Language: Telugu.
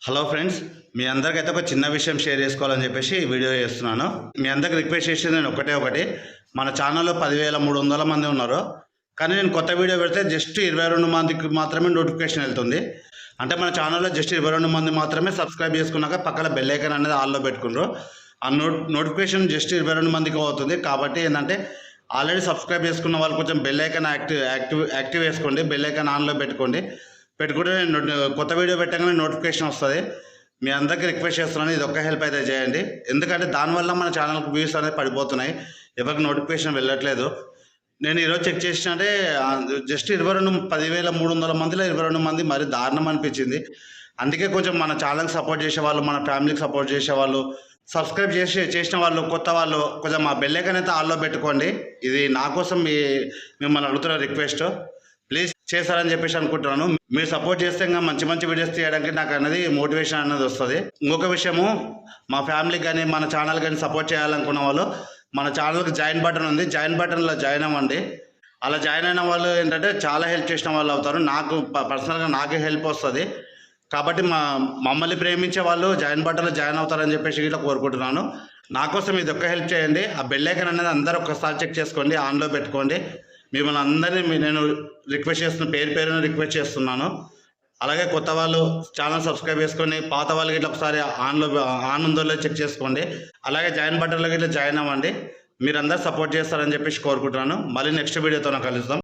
హలో ఫ్రెండ్స్, మీ అందరికైతే ఒక చిన్న విషయం షేర్ చేసుకోవాలని చెప్పేసి ఈ వీడియో చేస్తున్నాను. మీ అందరికి రిక్వెస్ట్ చేసేది నేను ఒకటి మన ఛానల్లో 10,300 మంది ఉన్నారు. కానీ నేను కొత్త వీడియో పెడితే జస్ట్ 22 మందికి మాత్రమే నోటిఫికేషన్ వెళ్తుంది. అంటే మన ఛానల్లో జస్ట్ 22 మంది మాత్రమే సబ్స్క్రైబ్ చేసుకున్నాక పక్కన బెల్ ఐకాన్ అనేది ఆన్లో పెట్టుకున్నారు. ఆ నోటిఫికేషన్ జస్ట్ 22 మందికి అవుతుంది. కాబట్టి ఏంటంటే ఆల్రెడీ సబ్స్క్రైబ్ చేసుకున్న వాళ్ళు కొంచెం బెల్ ఐకాన్ యాక్టివ్ వేసుకోండి. బెల్ ఐకాన్ ఆన్లో పెట్టుకుంటే కొత్త వీడియో పెట్టగానే నోటిఫికేషన్ వస్తుంది. మీ అందరికీ రిక్వెస్ట్ చేస్తున్నాను, ఇది ఒక్క హెల్ప్ అయితే చేయండి. ఎందుకంటే దానివల్ల మన ఛానల్కి వ్యూస్ అనేది పడిపోతున్నాయి, ఎవరికి నోటిఫికేషన్ వెళ్ళట్లేదు. నేను ఈరోజు చెక్ చేసినట్టే జస్ట్ 10,300 మందిలో 22 మంది మరి దారుణం అనిపించింది. అందుకే కొంచెం మన ఛానల్కి సపోర్ట్ చేసేవాళ్ళు, మన ఫ్యామిలీకి సపోర్ట్ చేసేవాళ్ళు, సబ్స్క్రైబ్ చేసిన వాళ్ళు, కొత్త వాళ్ళు కొంచెం మా బెల్ ఐకాన్ అయితే ఆన్లో పెట్టుకోండి. ఇది నా కోసం మిమ్మల్ని అడుగుతున్న రిక్వెస్ట్. ప్లీజ్ చేస్తారని చెప్పేసి అనుకుంటున్నాను. మీరు సపోర్ట్ చేస్తే ఇంకా మంచి వీడియోస్ తీయడానికి నాకు అనేది మోటివేషన్ అనేది వస్తుంది. ఇంకొక విషయము, మా ఫ్యామిలీకి కానీ మన ఛానల్ కానీ సపోర్ట్ చేయాలనుకున్న వాళ్ళు మన ఛానల్కి జాయిన్ బటన్ ఉంది, జాయిన్ బటన్లో జాయిన్ అవ్వండి. అలా జాయిన్ అయిన వాళ్ళు ఏంటంటే చాలా హెల్ప్ చేసిన వాళ్ళు అవుతారు. నాకు పర్సనల్గా నాకే హెల్ప్ వస్తుంది. కాబట్టి మమ్మల్ని ప్రేమించే వాళ్ళు జాయిన్ బటన్లో జాయిన్ అవుతారని చెప్పేసి ఇట్లా కోరుకుంటున్నాను. నా కోసం ఇది ఒక్క హెల్ప్ చేయండి. ఆ బెల్ ఐకాన్ అనేది అందరూ ఒక్కసారి చెక్ చేసుకోండి, ఆన్లో పెట్టుకోండి. మిమ్మల్ని అందరినీ నేను రిక్వెస్ట్ చేస్తున్నాను, పేరున రిక్వెస్ట్ చేస్తున్నాను. అలాగే కొత్త వాళ్ళు ఛానల్ సబ్స్క్రైబ్ చేసుకొని, పాత వాళ్ళకి ఇట్లా ఒకసారి ఆన్ ఉందో చెక్ చేసుకోండి. అలాగే జాయిన్ బటన్లోకి ఇట్లా జాయిన్ అవ్వండి. మీరందరూ సపోర్ట్ చేస్తారని చెప్పేసి కోరుకుంటున్నాను. మళ్ళీ నెక్స్ట్ వీడియోతో కలుద్దాం.